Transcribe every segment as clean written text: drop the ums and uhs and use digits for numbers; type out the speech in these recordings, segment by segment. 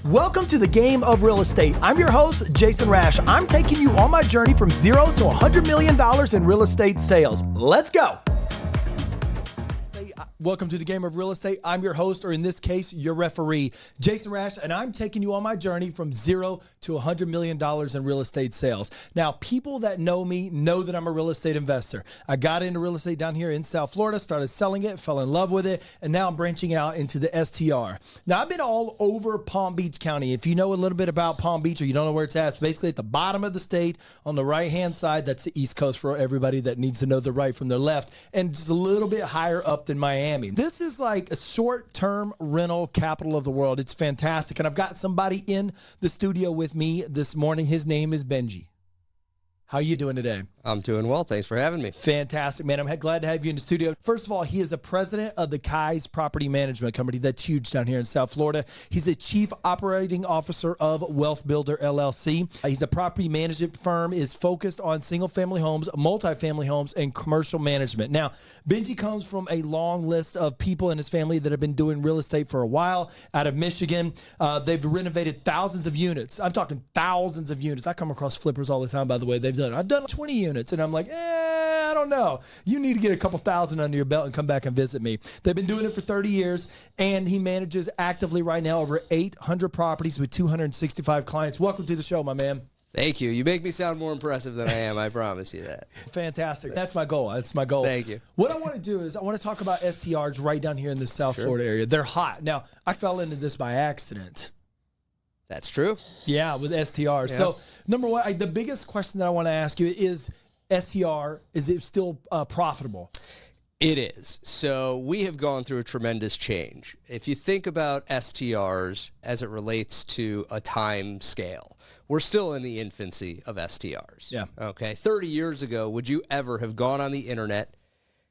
Welcome to the game of real estate. I'm your host, Jason Rash. I'm taking you on my journey from zero to $100 million in real estate sales. Let's go. Welcome to the game of real estate. I'm your host, or in this case, your referee, Jason Rash, and I'm taking you on my journey from zero to $100 million in real estate sales. Now, people that know me know that I'm a real estate investor. I got into real estate down here in South Florida, started selling it, fell in love with it, and now I'm branching out into the STR. Now, I've been all over Palm Beach County. If you know a little bit about Palm Beach or you don't know where it's at, it's basically at the bottom of the state on the right-hand side. That's the East Coast for everybody that needs to know the right from their left, and just a little bit higher up than Miami. This is like a short-term rental capital of the world. It's fantastic. And I've got somebody in the studio with me this morning. His name is Benji. How are you doing today? I'm doing well. Thanks for having me. Fantastic, man. I'm glad to have you in the studio. First of all, he is the president of the Keye's property management company. That's huge down here in South Florida. He's a chief operating officer of Wealth Builder LLC. He's a property management firm, is focused on single-family homes, multifamily homes, and commercial management. Now, Benji comes from a long list of people in his family that have been doing real estate for a while out of Michigan. They've renovated thousands of units. I'm talking thousands of units. I come across flippers all the time, by the way. I've done 20 units, and I'm like, I don't know. You need to get a couple thousand under your belt and come back and visit me. They've been doing it for 30 years, and he manages actively right now over 800 properties with 265 clients. Welcome to the show, my man. Thank you. You make me sound more impressive than I am. I promise you that. Fantastic. That's my goal. That's my goal. Thank you. What I want to do is I want to talk about STRs right down here in the South Florida area. They're hot. Now, I fell into this by accident. That's true. Yeah, with STRs. Yeah. So, number one, the biggest question that I want to ask you is, STR, is it still profitable? It is. So we have gone through a tremendous change. If you think about STRs as it relates to a time scale, we're still in the infancy of STRs. Yeah. Okay. 30 years ago, would you ever have gone on the internet,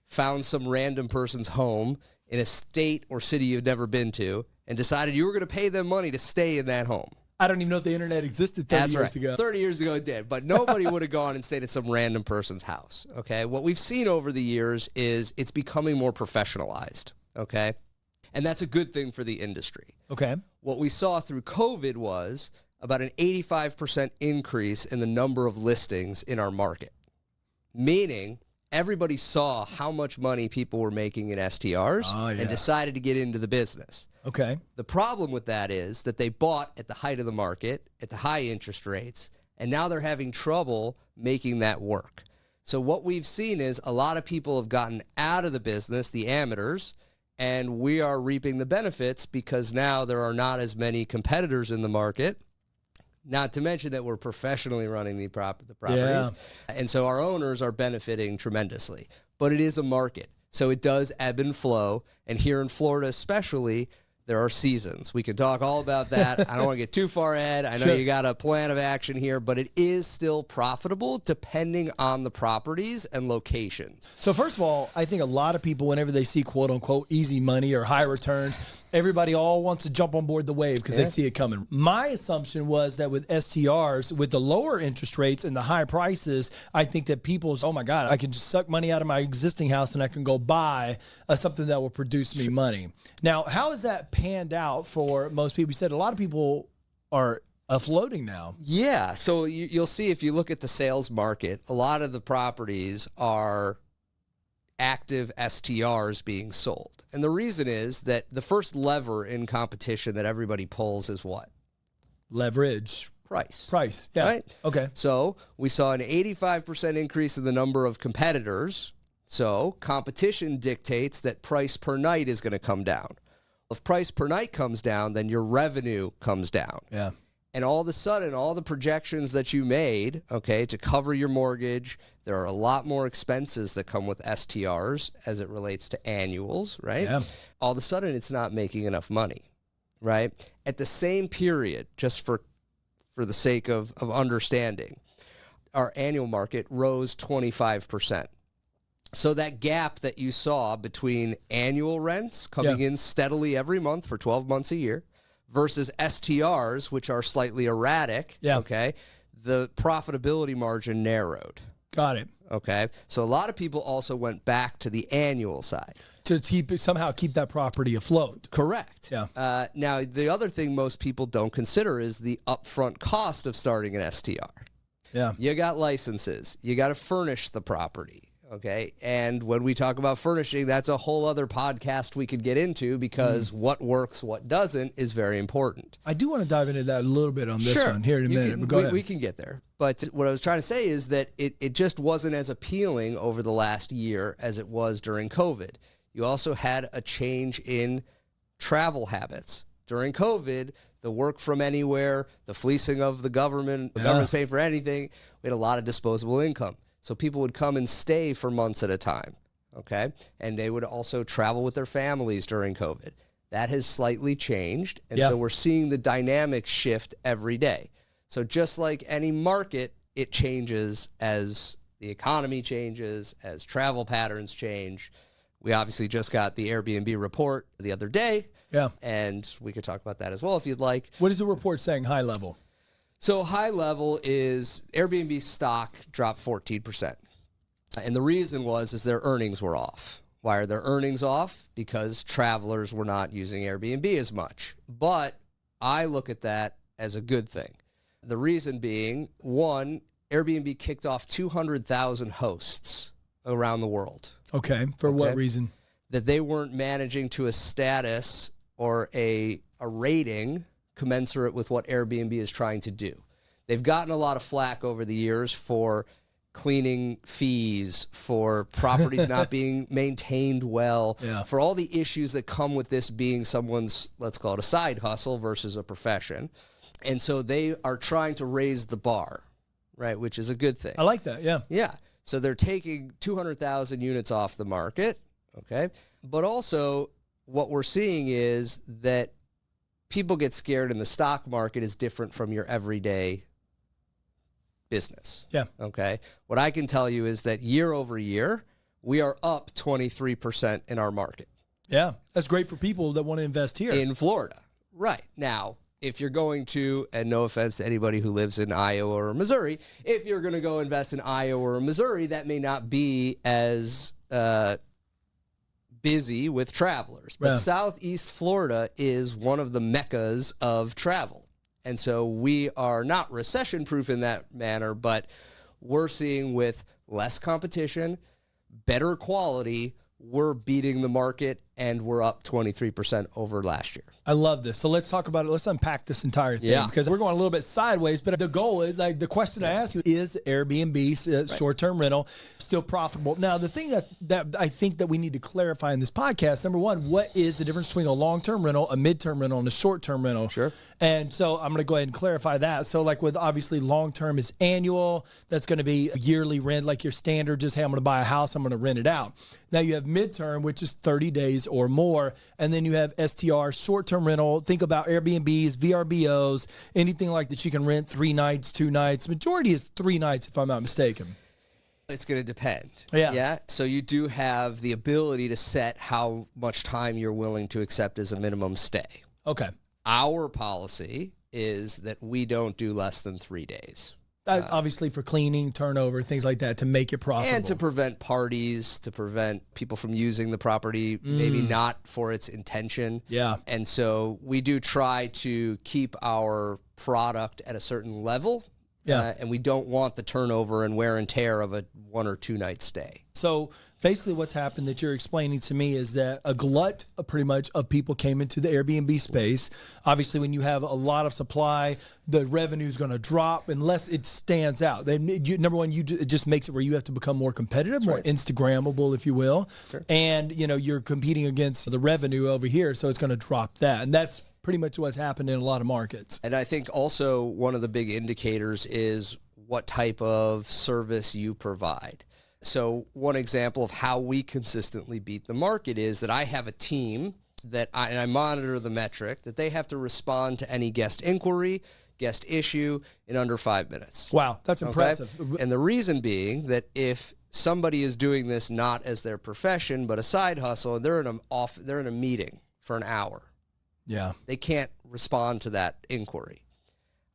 found some random person's home in a state or city you've never been to, and decided you were going to pay them money to stay in that home? I don't even know if the internet existed 30 years ago. 30 years ago it did, but nobody would have gone and stayed at some random person's house, okay? What we've seen over the years is it's becoming more professionalized, okay? And that's a good thing for the industry. Okay. What we saw through COVID was about an 85% increase in the number of listings in our market, meaning everybody saw how much money people were making in STRs and decided to get into the business. Okay. The problem with that is that they bought at the height of the market, at the high interest rates, and now they're having trouble making that work. So what we've seen is a lot of people have gotten out of the business, the amateurs, and we are reaping the benefits because now there are not as many competitors in the market. Not to mention that we're professionally running the properties. Yeah. And so our owners are benefiting tremendously. But it is a market. So it does ebb and flow. And here in Florida especially, there are seasons. We can talk all about that. I don't want to get too far ahead. I know you got a plan of action here, but it is still profitable depending on the properties and locations. So first of all, I think a lot of people, whenever they see quote unquote easy money or high returns, everybody all wants to jump on board the wave because they see it coming. My assumption was that with STRs, with the lower interest rates and the high prices, I think that people's, oh my God, I can just suck money out of my existing house and I can go buy something that will produce me money. Now, how is that panned out for most people? You said a lot of people are floating now. Yeah, so you'll see if you look at the sales market, a lot of the properties are active STRs being sold. And the reason is that the first lever in competition that everybody pulls is what? Leverage. Price. Yeah. Right? Okay. So we saw an 85% increase in the number of competitors. So competition dictates that price per night is going to come down. If price per night comes down, then your revenue comes down. Yeah. And all of a sudden, all the projections that you made, okay, to cover your mortgage, there are a lot more expenses that come with STRs as it relates to annuals, right? Yeah. All of a sudden, it's not making enough money, right? At the same period, just for the sake of understanding, our annual market rose 25%. So that gap that you saw between annual rents coming in steadily every month for 12 months a year versus STRs, which are slightly erratic, okay, the profitability margin narrowed. Got it. Okay. So a lot of people also went back to the annual side. To somehow keep that property afloat. Correct. Yeah. Now, the other thing most people don't consider is the upfront cost of starting an STR. Yeah. You got licenses. You got to furnish the property. Okay. And when we talk about furnishing, that's a whole other podcast we could get into, because what works, what doesn't is very important. I do want to dive into that a little bit on this one here in a minute. But go ahead. We can get there. But what I was trying to say is that it just wasn't as appealing over the last year as it was during COVID. You also had a change in travel habits. During COVID, the work from anywhere, the fleecing of the government, the government's paying for anything, we had a lot of disposable income. So people would come and stay for months at a time, okay? And they would also travel with their families during COVID. That has slightly changed, and so we're seeing the dynamics shift every day. So just like any market, it changes as the economy changes, as travel patterns change. We obviously just got the Airbnb report the other day, and we could talk about that as well if you'd like. What is the report saying, high level? So high level is Airbnb stock dropped 14%. And the reason is their earnings were off. Why are their earnings off? Because travelers were not using Airbnb as much. But I look at that as a good thing. The reason being, one, Airbnb kicked off 200,000 hosts around the world. Okay. For what reason? That they weren't managing to a status or a rating commensurate with what Airbnb is trying to do. They've gotten a lot of flack over the years for cleaning fees, for properties not being maintained well, for all the issues that come with this being someone's, let's call it a side hustle versus a profession. And so they are trying to raise the bar, right, which is a good thing. I like that, Yeah. So they're taking 200,000 units off the market, okay? But also what we're seeing is that people get scared, and the stock market is different from your everyday business. Yeah. Okay. What I can tell you is that year over year, we are up 23% in our market. Yeah. That's great for people that want to invest here. In Florida. Right. Now, if you're going to, and no offense to anybody who lives in Iowa or Missouri, if you're going to go invest in Iowa or Missouri, that may not be as busy with travelers. But Southeast Florida is one of the meccas of travel. And so we are not recession-proof in that manner, but we're seeing with less competition, better quality, we're beating the market, and we're up 23% over last year. I love this. So let's talk about it. Let's unpack this entire thing because we're going a little bit sideways. But the goal is, like, the question I ask you is Airbnb short-term rental still profitable? Now, the thing that I think that we need to clarify in this podcast, number one, what is the difference between a long-term rental, a mid-term rental, and a short-term rental? Sure. And so I'm going to go ahead and clarify that. So like with obviously long-term is annual. That's going to be a yearly rent, like your standard, just, hey, I'm going to buy a house, I'm going to rent it out. Now you have mid-term, which is 30 days or more. And then you have STR, short-term rental. Think about Airbnbs, VRBOs, anything like that you can rent 3 nights, 2 nights. Majority is 3 nights, if I'm not mistaken. It's going to depend. Yeah. So you do have the ability to set how much time you're willing to accept as a minimum stay. Okay. Our policy is that we don't do less than 3 days. Obviously for cleaning, turnover, things like that, to make it profitable. And to prevent parties, to prevent people from using the property, maybe not for its intention. Yeah. And so we do try to keep our product at a certain level. Yeah. And we don't want the turnover and wear and tear of a 1 or 2 night stay. So basically what's happened that you're explaining to me is that a glut pretty much of people came into the Airbnb space. Obviously, when you have a lot of supply, the revenue is going to drop unless it stands out. Number one, it just makes it where you have to become more competitive, more Instagrammable, if you will. Sure. And, you're competing against the revenue over here, so it's going to drop that. And that's pretty much what's happened in a lot of markets. And I think also one of the big indicators is what type of service you provide. So one example of how we consistently beat the market is that I have a team and I monitor the metric that they have to respond to any guest inquiry, guest issue in under 5 minutes. Wow, that's impressive. And the reason being that if somebody is doing this not as their profession but a side hustle, and they're in a meeting for an hour. Yeah. They can't respond to that inquiry.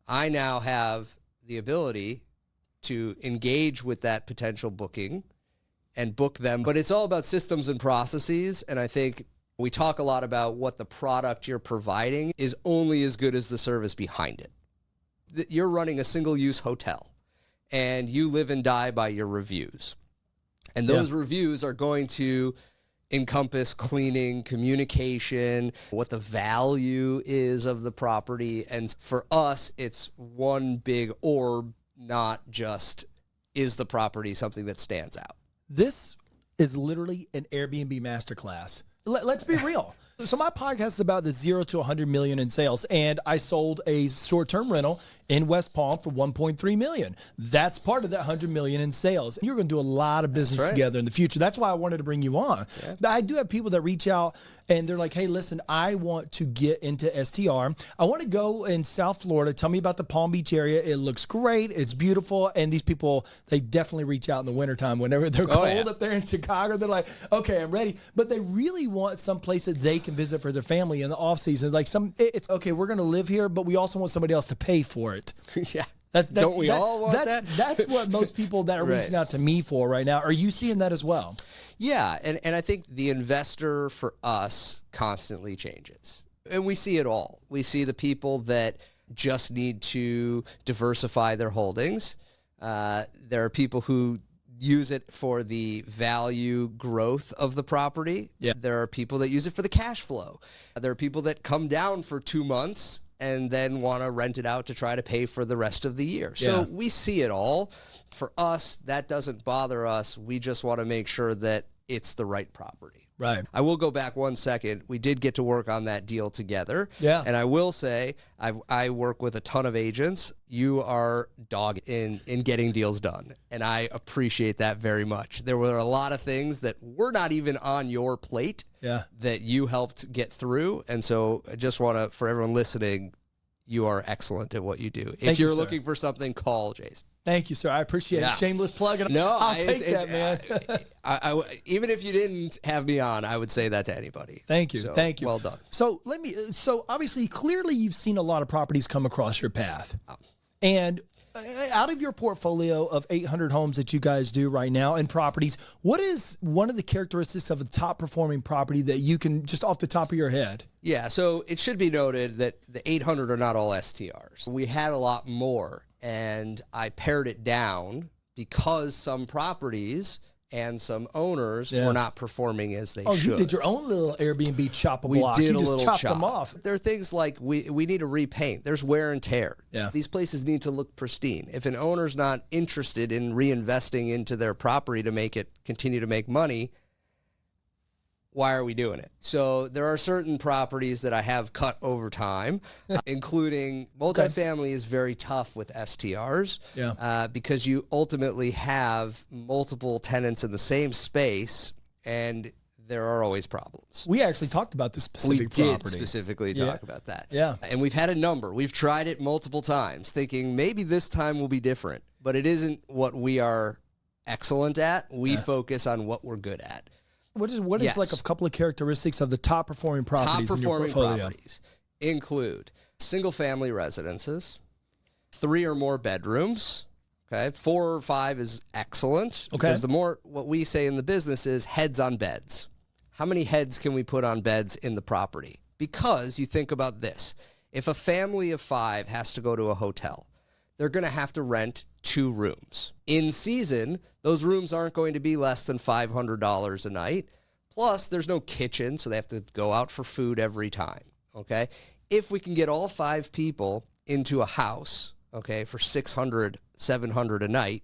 I now have the ability to engage with that potential booking and book them. But it's all about systems and processes. And I think we talk a lot about what the product you're providing is only as good as the service behind it. You're running a single-use hotel, and you live and die by your reviews. And those reviews are going to encompass cleaning, communication, what the value is of the property. And for us, it's one big orb, not just is the property something that stands out. This is literally an Airbnb masterclass. Let's be real. So my podcast is about the 0 to 100 million in sales, and I sold a short-term rental in West Palm for 1.3 million. That's part of that 100 million in sales. You're going to do a lot of business together in the future. That's why I wanted to bring you on. Yeah. But I do have people that reach out and they're like, hey, listen, I want to get into STR. I want to go in South Florida. Tell me about the Palm Beach area. It looks great. It's beautiful. And these people, they definitely reach out in the wintertime whenever they're cold up there in Chicago. They're like, okay, I'm ready. But they really want some place that they can visit for their family in the off season. Like it's okay, we're going to live here, but we also want somebody else to pay for it. Yeah. Don't we all want that? That's what most people that are reaching out to me for right now. Are you seeing that as well? Yeah, and I think the investor for us constantly changes. And we see it all. We see the people that just need to diversify their holdings. There are people who use it for the value growth of the property. Yeah. There are people that use it for the cash flow. There are people that come down for 2 months and then want to rent it out to try to pay for the rest of the year. So we see it all. For us, that doesn't bother us. We just want to make sure that it's the right property. Right. I will go back 1 second. We did get to work on that deal together. Yeah. And I will say, I work with a ton of agents. You are dogged in getting deals done. And I appreciate that very much. There were a lot of things that were not even on your plate that you helped get through. And so I just want to, for everyone listening, you are excellent at what you do. If you're looking for something, call Jason. Thank you, sir. I appreciate it. Shameless plug. No, I'll take that, man. Even if you didn't have me on, I would say that to anybody. Thank you. So, thank you. Well done. So obviously, clearly you've seen a lot of properties come across your path. And out of your portfolio of 800 homes that you guys do right now and properties, what is one of the characteristics of a top performing property that you can just off the top of your head? Yeah, so it should be noted that the 800 are not all STRs. We had a lot more, and I pared it down because some properties and some owners were not performing as they should. Oh, you did your own little Airbnb chop a block. We did you just chopped chop. them off. There are things like we need to repaint. There's wear and tear. Yeah. These places need to look pristine. If an owner's not interested in reinvesting into their property to make it continue to make money, why are we doing it? So there are certain properties that I have cut over time, including multifamily is very tough with STRs because you ultimately have multiple tenants in the same space, and there are always problems. We actually talked about this specific property. We did specifically talk about that. Yeah. And we've had a number. We've tried it multiple times, thinking maybe this time will be different, but it isn't what we are excellent at. We focus on what we're good at. What is like a couple of characteristics of the top performing properties in your portfolio? Top performing properties include single family residences, 3 or more bedrooms. Okay, 4 or 5 is excellent. Okay, because the more, what we say in the business is heads on beds. How many heads can we put on beds in the property? Because you think about this: if a family of 5 has to go to a hotel, they're going to have to rent 2 rooms. In season, those rooms aren't going to be less than $500 a night. Plus, there's no kitchen, so they have to go out for food every time, okay? If we can get all 5 people into a house, okay, for $600, $700 a night,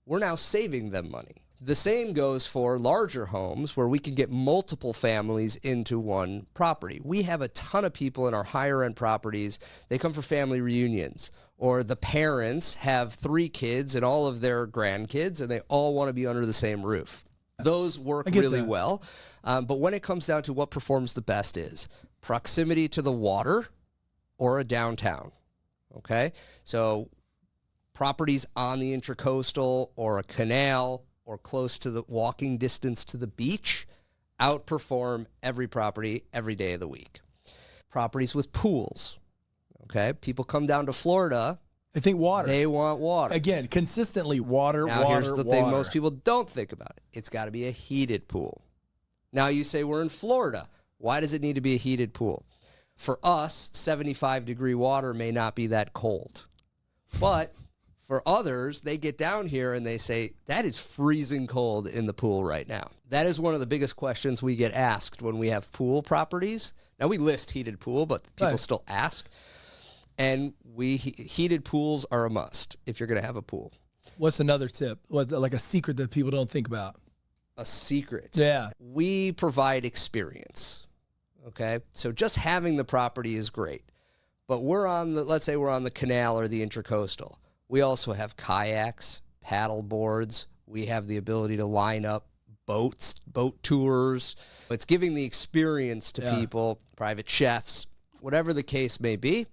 we're now saving them money. The same goes for larger homes where we can get multiple families into one property. We have a ton of people in our higher end properties. They come for family reunions, or the parents have 3 kids and all of their grandkids, and they all want to be under the same roof. Those work really well. But when it comes down to what performs the best is proximity to the water or a downtown. Okay? So properties on the Intracoastal or a canal or close to the walking distance to the beach outperform every property every day of the week. Properties with pools. Okay? People come down to Florida They think water. They want water. Again, consistently water, Now, here's the thing water. most people don't think about it. It's got to be a heated pool. Now, you say we're in Florida. Why does it need to be a heated pool? For us, 75-degree water may not be that cold. But for others, they get down here and they say, that is freezing cold in the pool right now. That is one of the biggest questions we get asked when we have pool properties. Now, we list heated pool, but people still ask. And heated pools are a must if you're going to have a pool. What's another tip? What's like a secret that people don't think about? A secret. Yeah. We provide experience. Okay. So just having the property is great. But let's say we're on the canal or the Intracoastal. We also have kayaks, paddle boards. We have the ability to line up boats, boat tours. It's giving the experience to people, private chefs, whatever the case may be,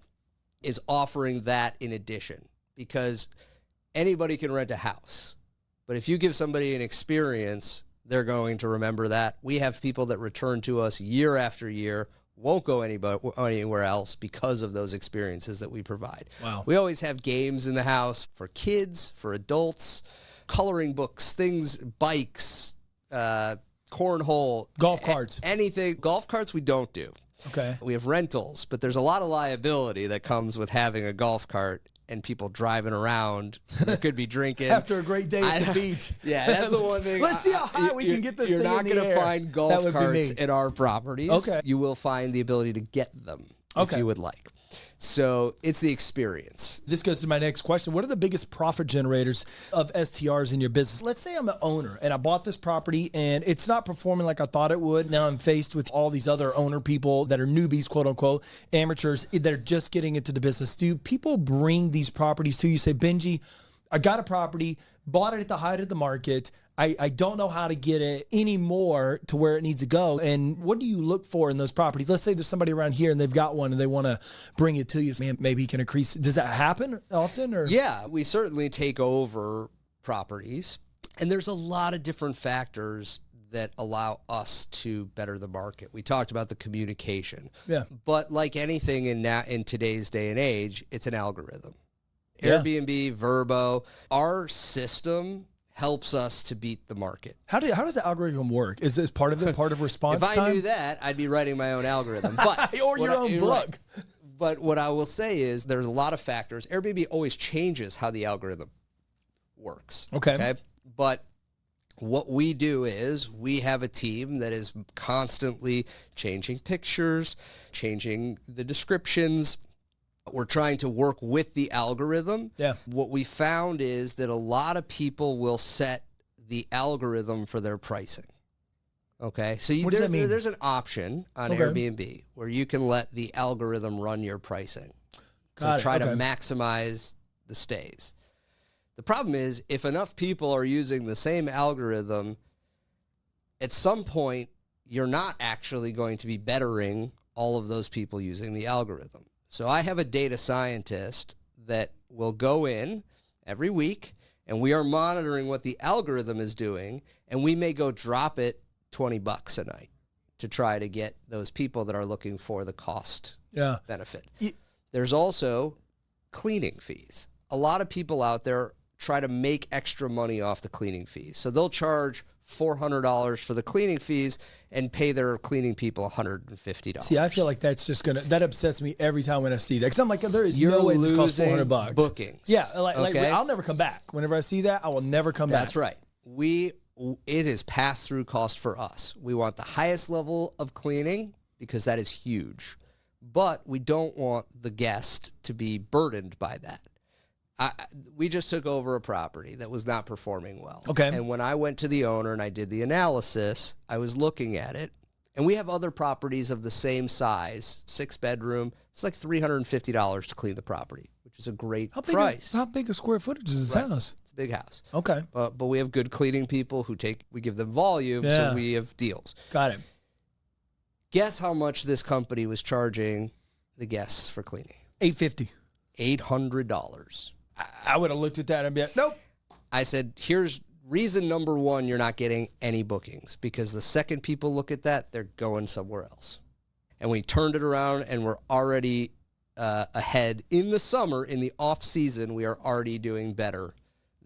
is offering that in addition, because anybody can rent a house. But if you give somebody an experience, they're going to remember that. We have people that return to us year after year, won't go anywhere else because of those experiences that we provide. Wow. We always have games in the house for kids, for adults, coloring books, things, bikes, cornhole. Golf carts. Anything. Golf carts we don't do. Okay. We have rentals, but there's a lot of liability that comes with having a golf cart and people driving around. There could be drinking. After a great day at the beach. Yeah, that's the one thing. Let's see how high we can get this thing in the air. You're not going to find golf carts in our properties. Okay. You will find the ability to get them if you would like. So it's the experience. This goes to my next question. What are the biggest profit generators of STRs in your business? Let's say I'm an owner and I bought this property and it's not performing like I thought it would. Now I'm faced with all these other owner people that are newbies, quote unquote, amateurs that are just getting into the business. Do people bring these properties to you? Say, Benji, I got a property, bought it at the height of the market. I don't know how to get it anymore to where it needs to go. And what do you look for in those properties? Let's say there's somebody around here and they've got one and they want to bring it to you. Man, maybe you can increase. Does that happen often? Or? Yeah, we certainly take over properties. And there's a lot of different factors that allow us to better the market. We talked about the communication. Yeah. But like anything in today's day and age, it's an algorithm. Airbnb, Vrbo, our system helps us to beat the market. How does the algorithm work? Is this part of it, part of response time? If I time? knew that, I'd be writing my own algorithm. But or your own book. Right. But what I will say is there's a lot of factors. Airbnb always changes how the algorithm works. Okay. But what we do is we have a team that is constantly changing pictures, changing the descriptions. We're trying to work with the algorithm. Yeah. What we found is that a lot of people will set the algorithm for their pricing. Okay. So what does that mean? There's an option on Airbnb where you can let the algorithm run your pricing to try to maximize the stays. The problem is if enough people are using the same algorithm, at some point, you're not actually going to be bettering all of those people using the algorithm. So I have a data scientist that will go in every week, and we are monitoring what the algorithm is doing, and we may go drop it $20 a night to try to get those people that are looking for the cost benefit. There's also cleaning fees. A lot of people out there try to make extra money off the cleaning fees. So they'll charge $400 for the cleaning fees and pay their cleaning people $150. See, I feel like that's just that upsets me every time when I see that. Because I'm like, there is no way this costs $400. Bookings. Yeah, like I'll never come back. Whenever I see that, I will never come back. That's right. It is pass-through cost for us. We want the highest level of cleaning because that is huge. But we don't want the guest to be burdened by that. We just took over a property that was not performing well. Okay. And when I went to the owner and I did the analysis, I was looking at it. And we have other properties of the same size, 6-bedroom. It's like $350 to clean the property, which is a great price. How big a square footage is this house? It's a big house. Okay. But we have good cleaning people we give them volume, so we have deals. Got it. Guess how much this company was charging the guests for cleaning? $850. $800. I would have looked at that and be like, nope. I said, here's reason number one, you're not getting any bookings, because the second people look at that, they're going somewhere else. And we turned it around and we're already ahead in the summer. In the off season, we are already doing better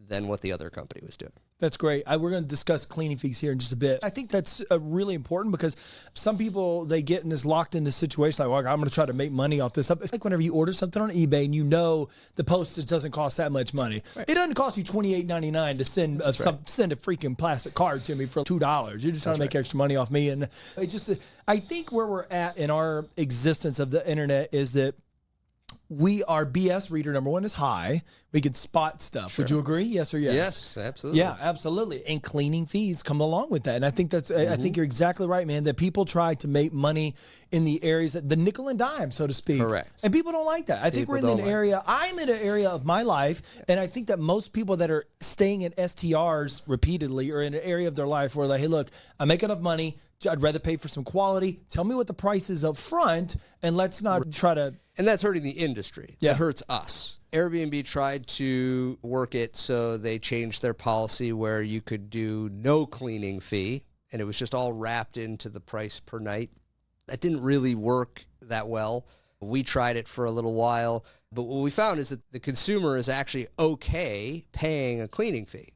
than what the other company was doing. That's great. We're going to discuss cleaning fees here in just a bit. I think that's really important because some people, they get in this locked in this situation like, well, I'm going to try to make money off this. It's like whenever you order something on eBay and you know the postage doesn't cost that much money. Right. It doesn't cost you $28.99 to send send a freaking plastic card to me for $2. You're just trying to make extra money off me. And it just, I think where we're at in our existence of the internet is that our BS reader, number one, is high. We can spot stuff. Sure. Would you agree? Yes or yes? Yes, absolutely. Yeah, absolutely. And cleaning fees come along with that. And I think that's, I think you're exactly right, man, that people try to make money in the areas that the nickel and dime, so to speak. Correct. And people don't like that. I think we're in an area, I'm in an area of my life, and I think that most people that are staying in STRs repeatedly are in an area of their life where like, hey, look, I make enough money. I'd rather pay for some quality. Tell me what the price is up front, and let's not try to... And that's hurting the industry. Yeah. That hurts us. Airbnb tried to work it so they changed their policy where you could do no cleaning fee, and it was just all wrapped into the price per night. That didn't really work that well. We tried it for a little while, but what we found is that the consumer is actually okay paying a cleaning fee,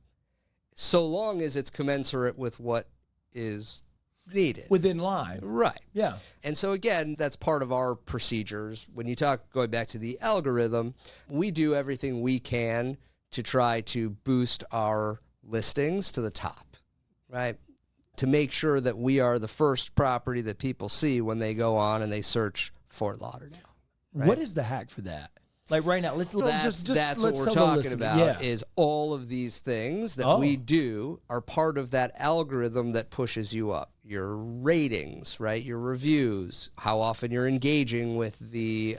so long as it's commensurate with what is needed. Within line. Right. Yeah. And so again, that's part of our procedures. When you talk, going back to the algorithm, we do everything we can to try to boost our listings to the top, right? To make sure that we are the first property that people see when they go on and they search Fort Lauderdale. Right? What is the hack for that? Like right now, that's what we're talking about is all of these things that we do are part of that algorithm that pushes you up. Your ratings, right? Your reviews, how often you're engaging with the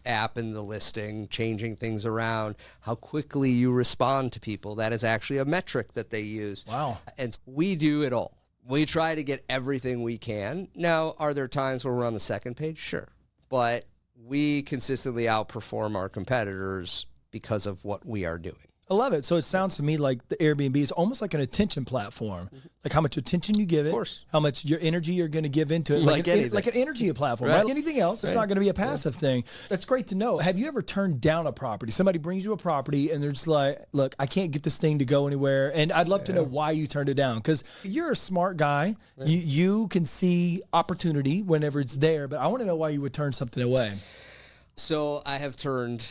app and the listing, changing things around, how quickly you respond to people. That is actually a metric that they use. Wow. And we do it all. We try to get everything we can. Now, are there times where we're on the second page? Sure. But we consistently outperform our competitors because of what we are doing. I love it. So it sounds to me like the Airbnb is almost like an attention platform, like how much attention you give it, how much your energy you're going to give into it, like an energy platform, right? Like anything else, it's not going to be a passive thing. That's great to know. Have you ever turned down a property? Somebody brings you a property and they're just like, look, I can't get this thing to go anywhere. And I'd love to know why you turned it down, because you're a smart guy. You can see opportunity whenever it's there, but I want to know why you would turn something away. So I have turned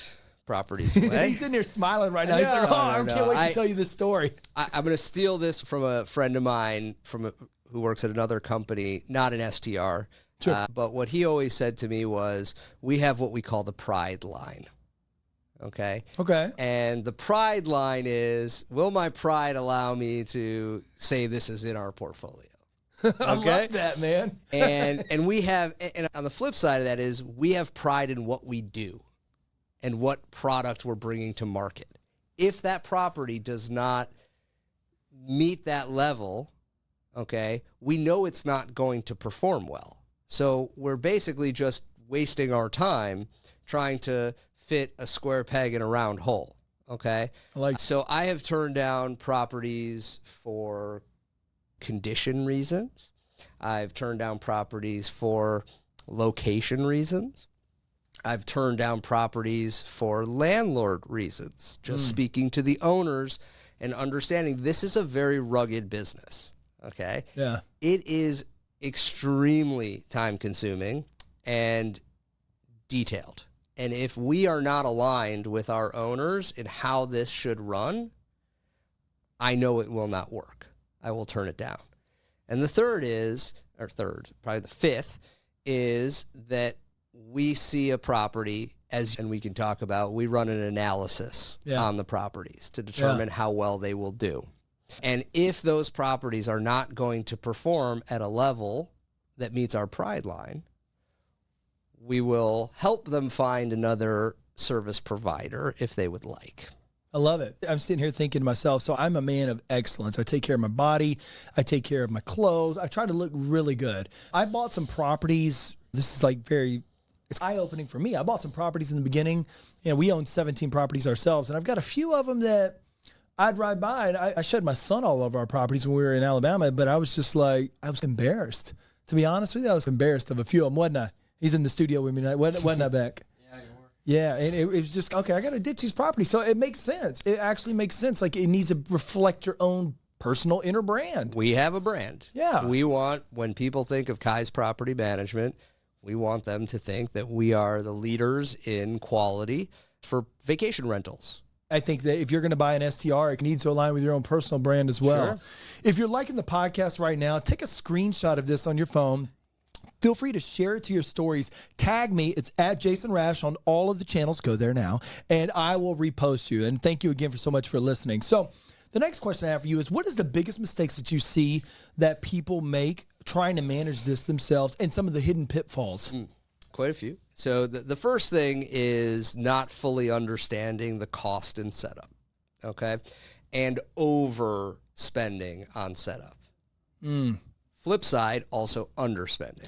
properties away. He's in there smiling right now. He's like, I can't wait to tell you this story. I'm going to steal this from a friend of mine who works at another company, not an STR. Sure. But what he always said to me was, we have what we call the pride line. Okay? Okay. And the pride line is, will my pride allow me to say this is in our portfolio? Okay? I love that, man. and we have, and on the flip side of that is, we have pride in what we do and what product we're bringing to market. If that property does not meet that level, okay, we know it's not going to perform well. So we're basically just wasting our time trying to fit a square peg in a round hole, okay? So I have turned down properties for condition reasons. I've turned down properties for location reasons. I've turned down properties for landlord reasons, just speaking to the owners and understanding this is a very rugged business, okay? Yeah. It is extremely time-consuming and detailed. And if we are not aligned with our owners in how this should run, I know it will not work. I will turn it down. And probably the fifth, is that we see a property, and we can talk about, we run an analysis on the properties to determine how well they will do. And if those properties are not going to perform at a level that meets our pride line, we will help them find another service provider if they would like. I love it. I'm sitting here thinking to myself, so I'm a man of excellence. I take care of my body. I take care of my clothes. I try to look really good. I bought some properties. This is like it's eye-opening for me. I bought some properties in the beginning, and we own 17 properties ourselves, and I've got a few of them that I'd ride by. And I showed my son all of our properties when we were in Alabama, but I was just like, I was embarrassed. To be honest with you, I was embarrassed of a few of them, wasn't I? He's in the studio with me tonight. Wasn't I, Beck? Yeah, Yeah, and it was just, okay, I got to ditch these properties. So it makes sense. It actually makes sense. Like, it needs to reflect your own personal inner brand. We have a brand. Yeah. We want, when people think of Keye's Property Management, we want them to think that we are the leaders in quality for vacation rentals. I think that if you're going to buy an STR, it needs to align with your own personal brand as well. Sure. If you're liking the podcast right now, take a screenshot of this on your phone. Feel free to share it to your stories. Tag me. It's at Jason Rash on all of the channels. Go there now, and I will repost you. And thank you again for so much for listening. So the next question I have for you is, what is the biggest mistakes that you see that people make trying to manage this themselves, and some of the hidden pitfalls? Quite a few. So the first thing is not fully understanding the cost and setup, okay? And overspending on setup. Flip side, also underspending.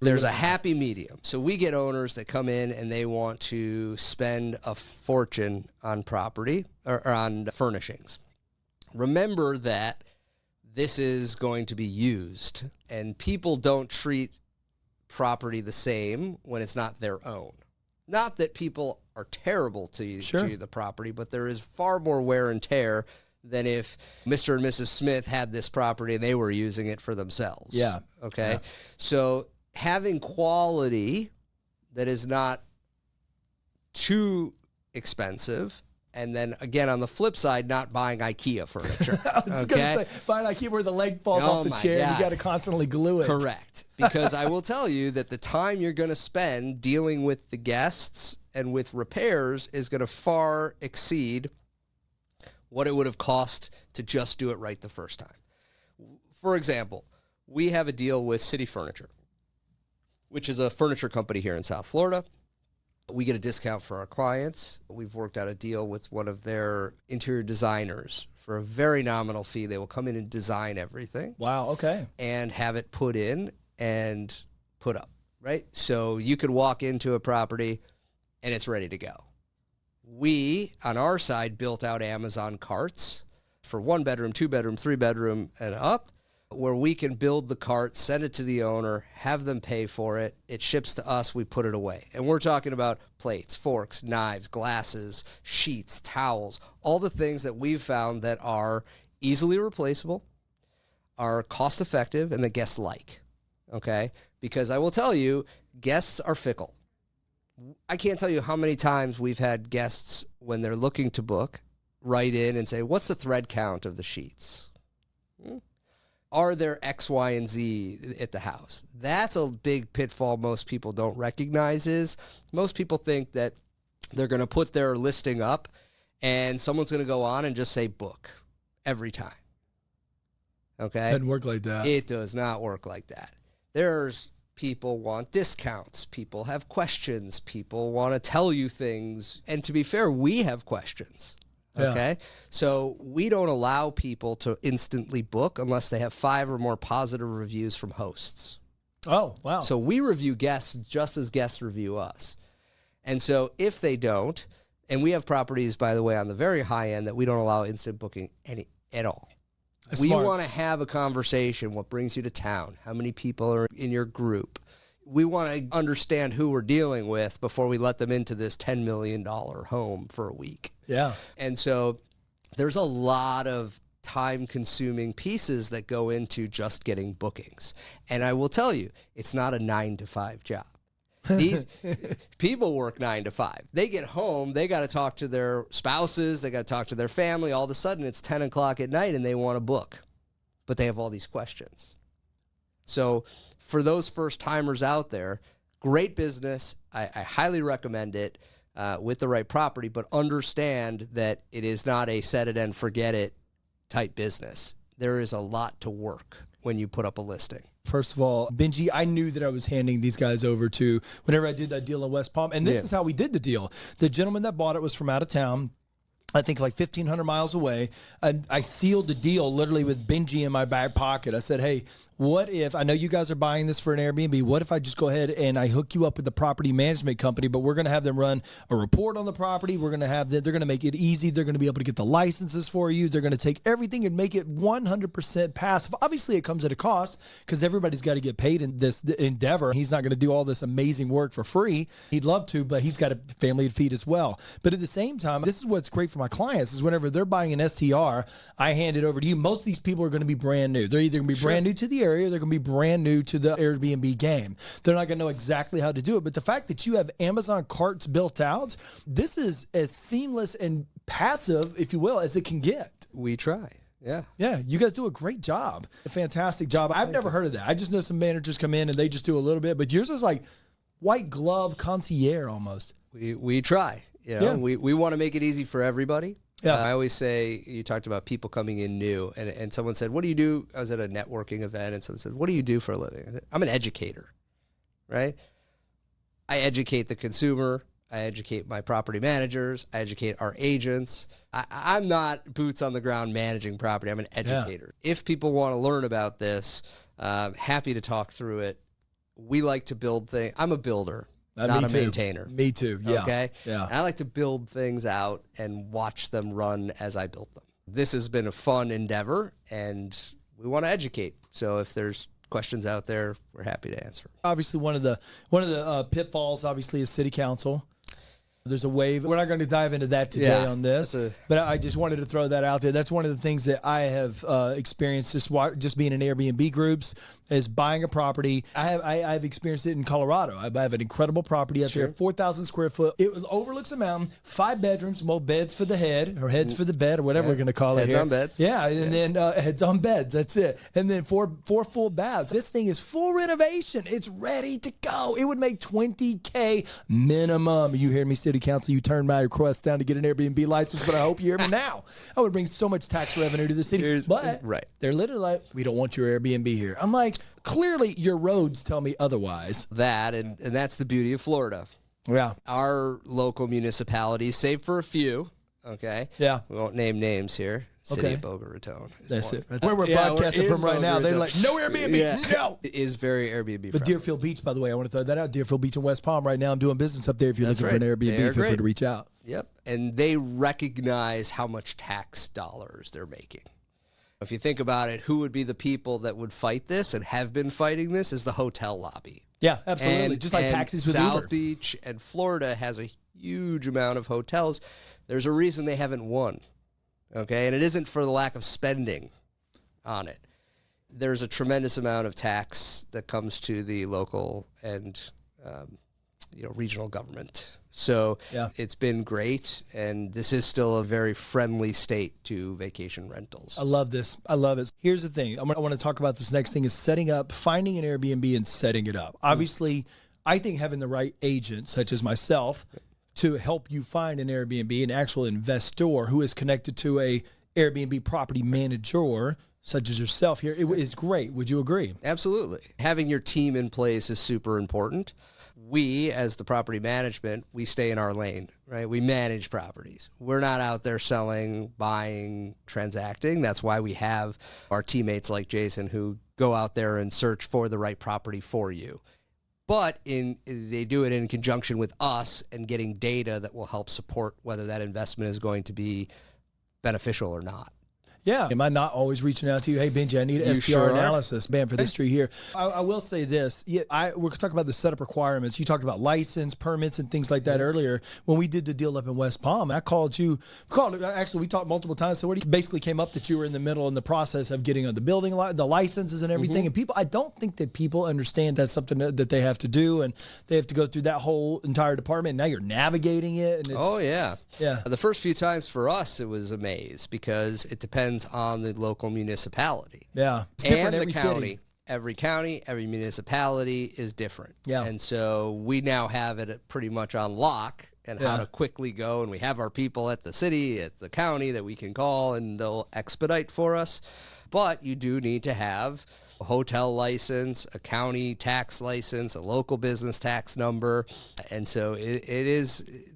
There's a happy medium. So we get owners that come in and they want to spend a fortune on property or on furnishings. Remember that this is going to be used, and people don't treat property the same when it's not their own. Not that people are terrible to the property, but there is far more wear and tear than if Mr. and Mrs. Smith had this property and they were using it for themselves. Yeah. Okay. Yeah. So having quality that is not too expensive. And then again, on the flip side, not buying IKEA furniture. I was going to say, buying IKEA where the leg falls off the chair and you got to constantly glue it. Correct. Because I will tell you that the time you're going to spend dealing with the guests and with repairs is going to far exceed what it would have cost to just do it right the first time. For example, we have a deal with City Furniture, which is a furniture company here in South Florida. We get a discount for our clients. We've worked out a deal with one of their interior designers for a very nominal fee. They will come in and design everything. Wow, okay. And have it put in and put up, right? So you could walk into a property and it's ready to go. We, on our side, built out Amazon carts for 1 bedroom, 2 bedroom, 3 bedroom, and up, where we can build the cart, send it to the owner, have them pay for it. It ships to us, we put it away. And we're talking about plates, forks, knives, glasses, sheets, towels, all the things that we've found that are easily replaceable, are cost effective, and that guests like, okay? Because I will tell you, guests are fickle. I can't tell you how many times we've had guests, when they're looking to book, write in and say, what's the thread count of the sheets? Are there X, Y, and Z at the house? That's a big pitfall most people don't recognize. Is most people think that they're going to put their listing up and someone's going to go on and just say book every time. Okay? It doesn't work like that. It does not work like that. There's people want discounts. People have questions. People want to tell you things. And to be fair, we have questions. Okay. Yeah. So we don't allow people to instantly book unless they have 5 or more positive reviews from hosts. Oh, wow. So we review guests just as guests review us. And so if they don't, and we have properties, by the way, on the very high end that we don't allow instant booking at all. That's we smart. Want to have a conversation. What brings you to town? How many people are in your group? We want to understand who we're dealing with before we let them into this $10 million home for a week. Yeah. And so there's a lot of time-consuming pieces that go into just getting bookings. And I will tell you, it's not a 9-to-5 job. These people work 9 to 5. They get home, they got to talk to their spouses, they got to talk to their family. All of a sudden, it's 10 o'clock at night and they want to book, but they have all these questions. So for those first-timers out there, great business. I highly recommend it with the right property, but understand that it is not a set it and forget it type business. There is a lot to work when you put up a listing. First of all, Benji, I knew that I was handing these guys over to whenever I did that deal in West Palm. And this is how we did the deal. The gentleman that bought it was from out of town. I think like 1,500 miles away. And I sealed the deal literally with Benji in my back pocket. I said, hey, what if, I know you guys are buying this for an Airbnb, what if I just go ahead and I hook you up with the property management company, but we're going to have them run a report on the property. We're going to have they're going to make it easy. They're going to be able to get the licenses for you. They're going to take everything and make it 100% passive. Obviously, it comes at a cost because everybody's got to get paid in this endeavor. He's not going to do all this amazing work for free. He'd love to, but he's got a family to feed as well. But at the same time, this is what's great for my clients is whenever they're buying an STR, I hand it over to you. Most of these people are going to be brand new. They're either going to be brand new to the area, they're going to be brand new to the Airbnb game. They're not going to know exactly how to do it. But the fact that you have Amazon carts built out, this is as seamless and passive, if you will, as it can get. We try. Yeah. Yeah. You guys do a great job. A fantastic job. I've never heard of that. I just know some managers come in and they just do a little bit, but yours is like white glove concierge almost. We try. You know, we want to make it easy for everybody. Yeah. I always say, you talked about people coming in new, and someone said, what do you do? I was at a networking event, and someone said, what do you do for a living? I said, I'm an educator, right? I educate the consumer. I educate my property managers. I educate our agents. I'm not boots on the ground managing property. I'm an educator. Yeah. If people want to learn about this, happy to talk through it. We like to build things. I'm a builder. Not a maintainer. Me too. Yeah. Okay. Yeah. And I like to build things out and watch them run as I build them. This has been a fun endeavor, and we want to educate. So if there's questions out there, we're happy to answer. Obviously, one of the pitfalls, obviously, is city council. There's a wave. We're not going to dive into that today on this, but I just wanted to throw that out there. That's one of the things that I have experienced just being in Airbnb groups is buying a property. I've experienced it in Colorado. I have an incredible property up there, 4,000 square foot. It overlooks a mountain, 5 bedrooms, more beds for the head or heads for the bed or whatever we're going to call it. Heads on beds. Yeah, and then heads on beds. That's it. And then four full baths. This thing is full renovation. It's ready to go. It would make $20K minimum. You hear me, City Council? You turned my request down to get an Airbnb license, but I hope you hear me now. I would bring so much tax revenue to the city. But they're literally like, we don't want your Airbnb here. I'm like, clearly your roads tell me otherwise. And that's the beauty of Florida. Yeah. Our local municipalities, save for a few, okay? Yeah. We won't name names here. City of Boca Raton. That's it. Where we're broadcasting from right now, they're like, no Airbnb, no. It is very Airbnb friendly. But Deerfield Beach, by the way, I want to throw that out. Deerfield Beach in West Palm right now. I'm doing business up there. If you're looking for an Airbnb, feel free to reach out. Yep. And they recognize how much tax dollars they're making. If you think about it, who would be the people that would fight this and have been fighting this is the hotel lobby. Yeah, absolutely. Just like taxis with South Uber. Beach and Florida has a huge amount of hotels. There's a reason they haven't won. Okay, and it isn't for the lack of spending on it. There's a tremendous amount of tax that comes to the local and regional government. So it's been great, and this is still a very friendly state to vacation rentals. I love this. I love it. Here's the thing. I want to talk about this next thing is setting up, finding an Airbnb and setting it up. Obviously, I think having the right agent, such as myself, to help you find an Airbnb, an actual investor who is connected to a Airbnb property manager, such as yourself here, it is great. Would you agree? Absolutely. Having your team in place is super important. We, as the property management, we stay in our lane, right? We manage properties. We're not out there selling, buying, transacting. That's why we have our teammates like Jason who go out there and search for the right property for you. But they do it in conjunction with us and getting data that will help support whether that investment is going to be beneficial or not. Yeah. Am I not always reaching out to you? Hey, Benji, I need an STR analysis. Bam, for this tree here. I will say this. Yeah, we're talking about the setup requirements. You talked about license, permits, and things like that earlier. When we did the deal up in West Palm, I called you. Actually, we talked multiple times. So what basically came up that you were in the middle in the process of getting the building, the licenses and everything. And I don't think that people understand that's something that they have to do. And they have to go through that whole entire department. And now you're navigating it. And Yeah. The first few times for us, it was a maze because it depends on the local municipality. Yeah. It's different every county. Every county, every municipality is different. Yeah. And so we now have it pretty much on lock and how to quickly go. And we have our people at the city, at the county that we can call and they'll expedite for us. But you do need to have a hotel license, a county tax license, a local business tax number. And so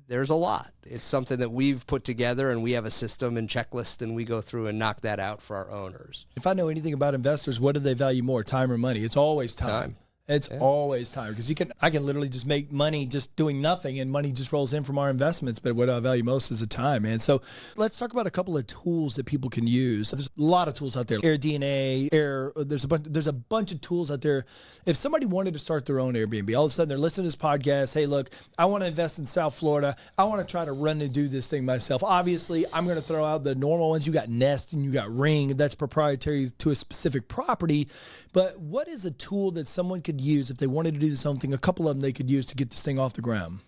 there's a lot. It's something that we've put together, and we have a system and checklist, and we go through and knock that out for our owners. If I know anything about investors, what do they value more, time or money? It's always time. It's always time, because I can literally just make money just doing nothing, and money just rolls in from our investments. But what I value most is the time, man. So let's talk about a couple of tools that people can use. There's a lot of tools out there. AirDNA, there's a bunch of tools out there. If somebody wanted to start their own Airbnb, all of a sudden they're listening to this podcast. Hey, look, I want to invest in South Florida. I want to try to run and do this thing myself. Obviously, I'm going to throw out the normal ones. You got Nest and you got Ring. That's proprietary to a specific property. But what is a tool that someone could use if they wanted to do something? A couple of them they could use to get this thing off the ground.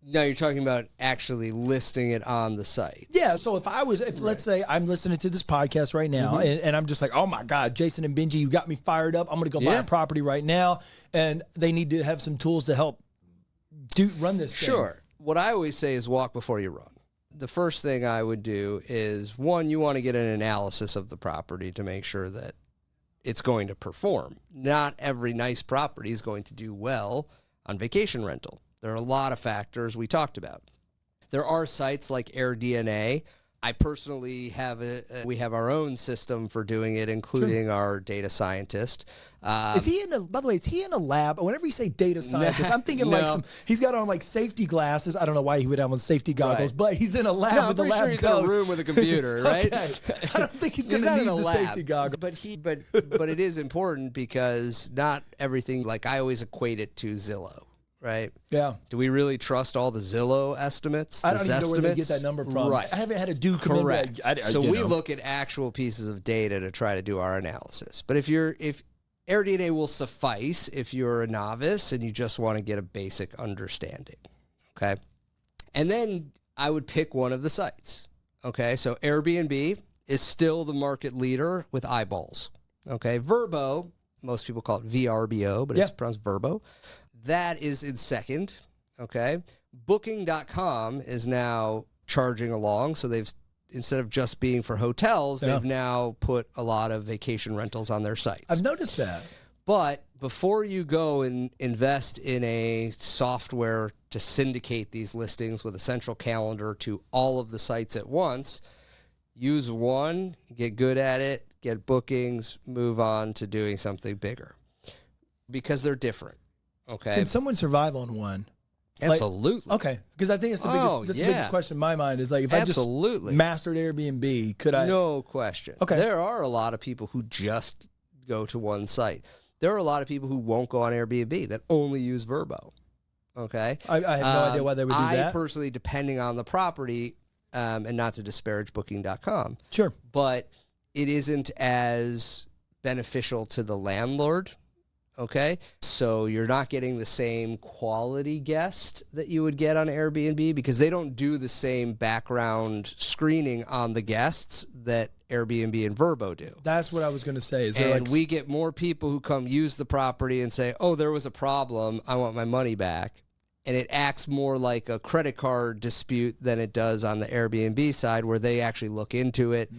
No, you're talking about actually listing it on the site. Yeah. So let's say I'm listening to this podcast right now, and I'm just like, oh my God, Jason and Benji, you got me fired up. I'm going to go buy a property right now. And they need to have some tools to help run this thing. Sure. What I always say is walk before you run. The first thing I would do is, one, you want to get an analysis of the property to make sure that it's going to perform. Not every nice property is going to do well on vacation rental. There are a lot of factors we talked about. There are sites like AirDNA. I personally we have our own system for doing it, including our data scientist. By the way, is he in a lab? Whenever you say data scientist, I'm thinking he's got on like safety glasses. I don't know why he would have on safety goggles, but he's in a lab with a lab coat. He's in a room with a computer, right? Okay. I don't think he's going to need the safety goggles. But it is important, because not everything, like I always equate it to Zillow. Right? Yeah. Do we really trust all the Zillow estimates? I don't even know where they get that number from. Right. I haven't had a dude come Correct. in. So we look at actual pieces of data to try to do our analysis. But if AirDNA will suffice if you're a novice and you just want to get a basic understanding. Okay. And then I would pick one of the sites. Okay. So Airbnb is still the market leader with eyeballs. Okay. Vrbo, most people call it VRBO, but it's pronounced Vrbo. That is in second, okay? Booking.com is now charging along, so instead of just being for hotels, they've now put a lot of vacation rentals on their sites. I've noticed that. But before you go and invest in a software to syndicate these listings with a central calendar to all of the sites at once, use one, get good at it, get bookings, move on to doing something bigger, because they're different. Okay. Can someone survive on one? Absolutely. Okay. Because I think it's the biggest question in my mind is, like, if I just mastered Airbnb, could I? No question. Okay. There are a lot of people who just go to one site. There are a lot of people who won't go on Airbnb that only use Vrbo. Okay. I have no idea why they would do that. I personally, depending on the property, and not to disparage Booking.com. Sure. But it isn't as beneficial to the landlord. Okay, so you're not getting the same quality guest that you would get on Airbnb, because they don't do the same background screening on the guests that Airbnb and Vrbo do. That's what I was going to say. We get more people who come use the property and say, oh, there was a problem, I want my money back. And it acts more like a credit card dispute than it does on the Airbnb side, where they actually look into it.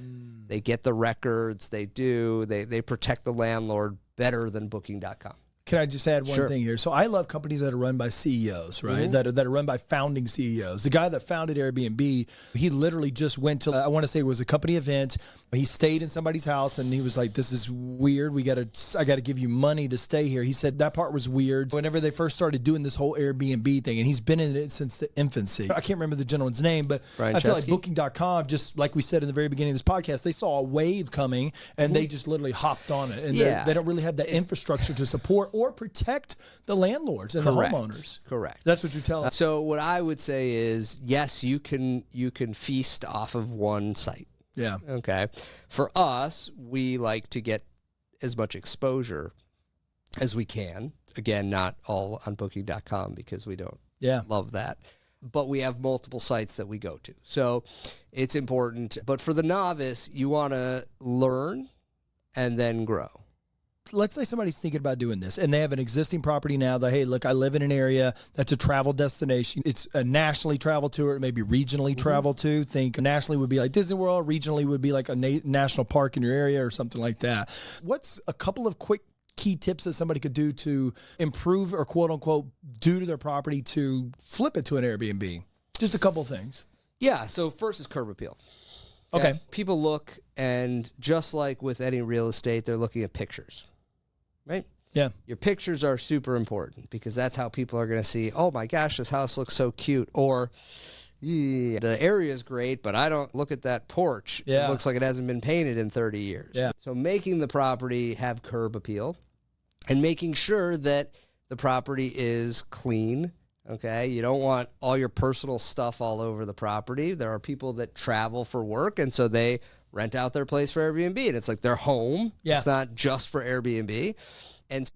They get the records. They protect the landlord better than Booking.com. Can I just add one thing here? So I love companies that are run by CEOs, right? That are run by founding CEOs. The guy that founded Airbnb, he literally just went to, I want to say it was a company event. He stayed in somebody's house and he was like, this is weird. I got to give you money to stay here. He said that part was weird. Whenever they first started doing this whole Airbnb thing, and he's been in it since the infancy. I can't remember the gentleman's name, but I feel like Booking.com, just like we said in the very beginning of this podcast, they saw a wave coming and they just literally hopped on it. And they don't really have the infrastructure to support or protect the landlords and the homeowners. Correct. That's what you're telling. So what I would say is, yes, you can feast off of one site. Yeah. Okay. For us, we like to get as much exposure as we can. Again, not all on Booking.com, because we don't love that. But we have multiple sites that we go to. So it's important. But for the novice, you want to learn and then grow. let's say somebody's thinking about doing this and they have an existing property now that, hey, look, I live in an area that's a travel destination. It's a nationally traveled to, or maybe regionally traveled to. Think nationally would be like Disney World, regionally would be like a national park in your area or something like that. What's a couple of quick key tips that somebody could do to improve or quote unquote do to their property to flip it to an Airbnb? Just a couple of things. Yeah. So first is curb appeal. Okay. People look, and just like with any real estate, they're looking at pictures, right? Yeah. Your pictures are super important because that's how people are going to see, oh my gosh, this house looks so cute. Or the area is great, but I don't look at that porch. Yeah. It looks like it hasn't been painted in 30 years. Yeah. So making the property have curb appeal and making sure that the property is clean. Okay, you don't want all your personal stuff all over the property. There are people that travel for work, and so they rent out their place for Airbnb, and it's like their home. Yeah. It's not just for Airbnb. And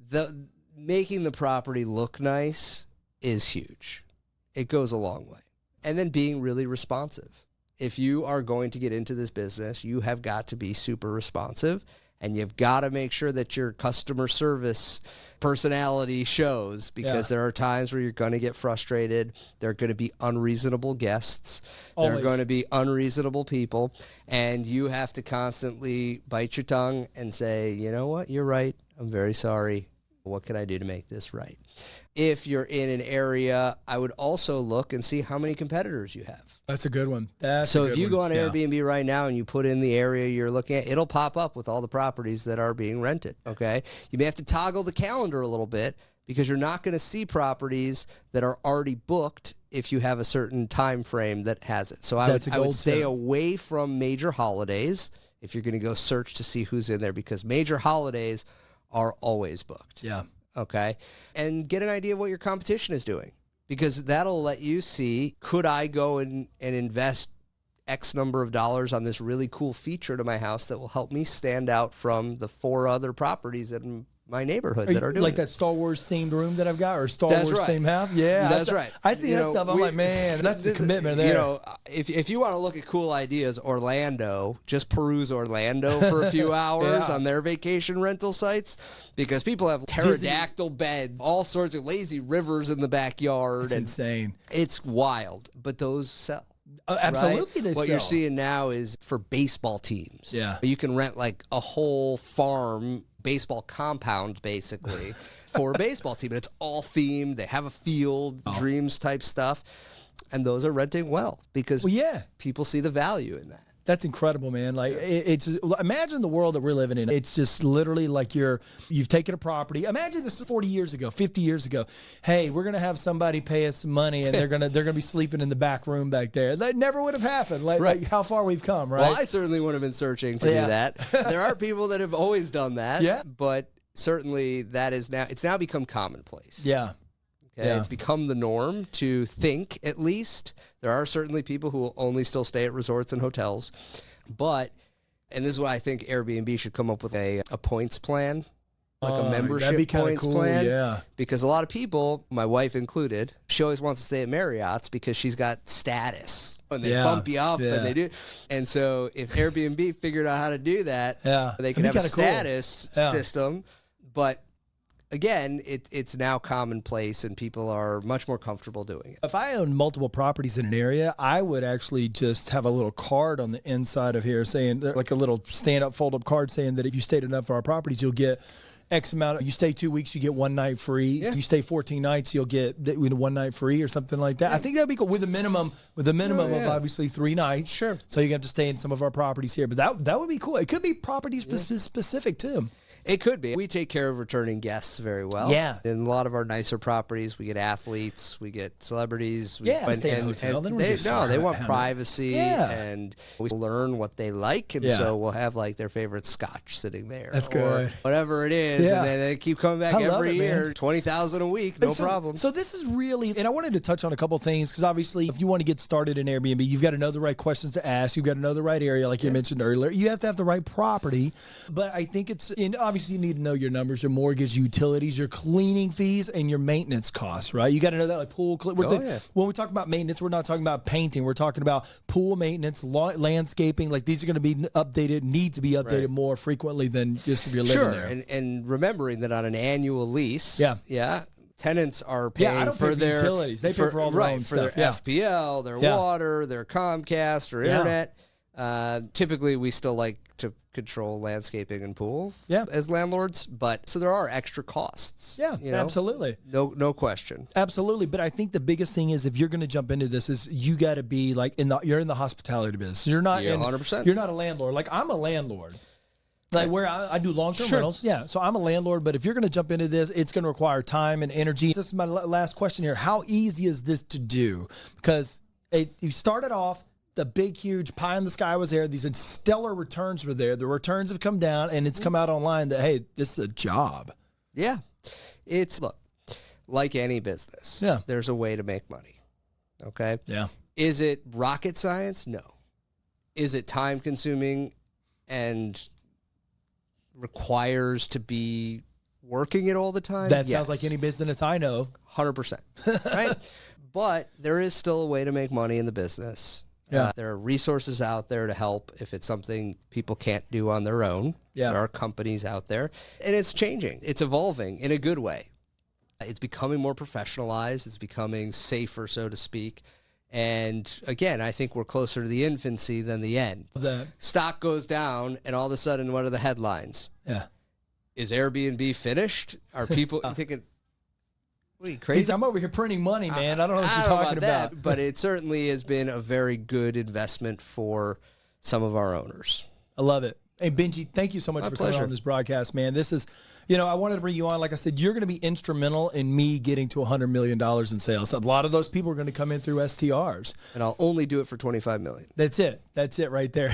making the property look nice is huge. It goes a long way. And then being really responsive. If you are going to get into this business, you have got to be super responsive. And you've got to make sure that your customer service personality shows, because there are times where you're going to get frustrated. There are going to be unreasonable guests. There are going to be unreasonable people. And you have to constantly bite your tongue and say, you know what, you're right. I'm very sorry. What can I do to make this right? If you're in an area, I would also look and see how many competitors you have. That's a good one. So if you go on Airbnb right now and you put in the area you're looking at, it'll pop up with all the properties that are being rented, okay? You may have to toggle the calendar a little bit because you're not going to see properties that are already booked if you have a certain time frame that has it. So I would stay away from major holidays if you're going to go search to see who's in there, because major holidays are always booked. Yeah. Okay. And get an idea of what your competition is doing, because that'll let you see, could I go and invest X number of dollars on this really cool feature to my house that will help me stand out from the 4 other properties in my neighborhood that are doing like that Star Wars themed room that I've got, or Star Wars themed house? Yeah. That's right. I see that stuff. I'm like, man, that's a commitment there. You know, if you want to look at cool ideas, Orlando, just peruse Orlando for a few hours on their vacation rental sites, because people have pterodactyl beds, all sorts of lazy rivers in the backyard. It's insane. It's wild, but those sell. Absolutely, right? What you're seeing now is for baseball teams. Yeah. You can rent like a whole farm, baseball compound, basically, for a baseball team. And it's all themed. They have a field, dreams type stuff. And those are renting well because people see the value in that. That's incredible, man. Like it's imagine the world that we're living in. It's just literally like you've taken a property. Imagine this is 40 years ago, 50 years ago. Hey, we're gonna have somebody pay us some money, and they're gonna be sleeping in the back room back there. That never would have happened. Like how far we've come, right? Well, I certainly would have been searching to do that. There are people that have always done that. Yeah. But certainly it's now become commonplace. Yeah. Okay, it's become the norm to think, at least. There are certainly people who will only still stay at resorts and hotels. But, and this is why I think Airbnb should come up with a points plan, like a membership points plan. Yeah. Because a lot of people, my wife included, she always wants to stay at Marriott's because she's got status. And they bump you up and they do. And so if Airbnb figured out how to do that, they could have a status system. But again, it's now commonplace, and people are much more comfortable doing it. If I own multiple properties in an area, I would actually just have a little card on the inside of here saying, like a little stand-up, fold-up card saying that if you stayed enough of our properties, you'll get X amount. You stay 2 weeks, you get 1 night free. Yeah. If you stay 14 nights, you'll get 1 night free or something like that. Yeah. I think that'd be cool with a minimum of obviously 3 nights. Sure. So you have to stay in some of our properties here, but that would be cool. It could be property specific too. It could be. We take care of returning guests very well. Yeah. In a lot of our nicer properties, we get athletes, we get celebrities. Stay in a hotel. They want privacy, and we learn what they like, and so we'll have like their favorite scotch sitting there. That's good. Whatever it is, and then they keep coming back every year. 20,000 a week, no problem. So this is really, and I wanted to touch on a couple of things, because obviously, if you want to get started in Airbnb, you've got to know the right questions to ask. You've got to know the right area, like you mentioned earlier. You have to have the right property, but I think it's in. obviously you need to know your numbers, your mortgage, utilities, your cleaning fees, and your maintenance costs, right? You got to know that, like pool. When we talk about maintenance, we're not talking about painting. We're talking about pool maintenance, landscaping. Like these are going to be updated, need to be updated more frequently than just if you're living there. And remembering that on an annual lease, tenants are paying I don't for pay their utilities. They pay for all their own stuff. Their FPL, their water, their Comcast, or internet. Typically, we still like to control landscaping and pool as landlords, but so there are extra costs. Absolutely. No question. Absolutely. But I think the biggest thing is if you're going to jump into this is you got to be like you're in the hospitality business. You're not 100%. You're not a landlord. Like I'm a landlord. Like where I do long-term rentals. Yeah. So I'm a landlord, but if you're going to jump into this, it's going to require time and energy. This is my last question here. How easy is this to do? Because you started off, the big, huge pie in the sky was there. These stellar returns were there. The returns have come down, and it's come out online that, hey, this is a job. Yeah. Look, like any business, there's a way to make money. Okay? Yeah. Is it rocket science? No. Is it time-consuming and requires to be working it all the time? That sounds like any business I know. 100%. Right? But there is still a way to make money in the business. There are resources out there to help if it's something people can't do on their own. There are companies out there. And it's changing. It's evolving in a good way. It's becoming more professionalized. It's becoming safer, so to speak. And again, I think we're closer to the infancy than the end. Stock goes down, and all of a sudden, what are the headlines? Is Airbnb finished? Are people thinking, wait, crazy? I'm over here printing money, man. I don't know what you're talking about. But it certainly has been a very good investment for some of our owners. I love it. Hey, Benji, thank you so much for coming on this broadcast, man. This is, I wanted to bring you on. Like I said, you're going to be instrumental in me getting to $100 million in sales. A lot of those people are going to come in through STRs. And I'll only do it for $25 million. That's it. That's it right there.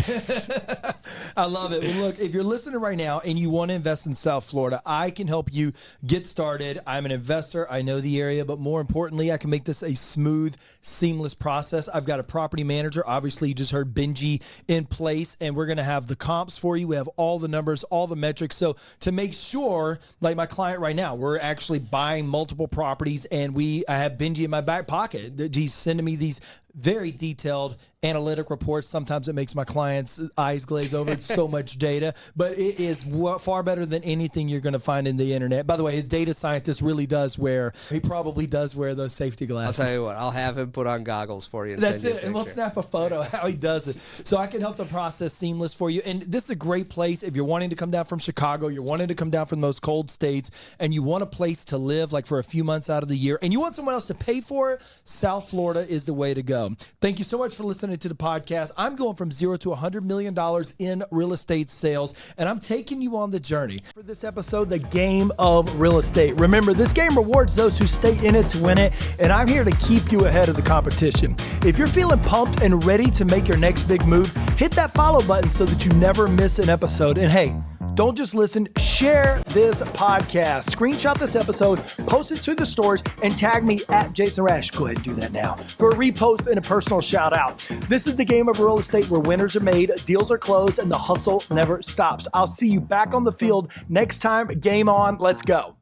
I love it. Well, look, if you're listening right now and you want to invest in South Florida, I can help you get started. I'm an investor. I know the area, but more importantly, I can make this a smooth, seamless process. I've got a property manager. Obviously, you just heard Benji in place, and we're going to have the comps for you. We have all the numbers, all the metrics. So to make sure, like my client right now, we're actually buying multiple properties, and I have Benji in my back pocket. He's sending me these very detailed analytic reports. Sometimes it makes my clients' eyes glaze over. It's so much data, but it is far better than anything you're going to find in the internet. By the way, his data scientist he probably does wear those safety glasses. I'll tell you what, I'll have him put on goggles for you. That's it. And we'll snap a photo how he does it. So I can help the process seamless for you. And this is a great place if you're wanting to come down from Chicago, you're wanting to come down from the most cold states, and you want a place to live like for a few months out of the year, and you want someone else to pay for it, South Florida is the way to go. Thank you so much for listening to the podcast. I'm going from $0 to $100 million in real estate sales, and I'm taking you on the journey. For this episode, the game of real estate. Remember, this game rewards those who stay in it to win it, and I'm here to keep you ahead of the competition. If you're feeling pumped and ready to make your next big move, hit that follow button so that you never miss an episode. And hey, don't just listen, share this podcast. Screenshot this episode, post it to the stories, and tag me at Jason Rash. Go ahead and do that now for a repost and a personal shout out. This is the game of real estate where winners are made, deals are closed, and the hustle never stops. I'll see you back on the field next time. Game on. Let's go.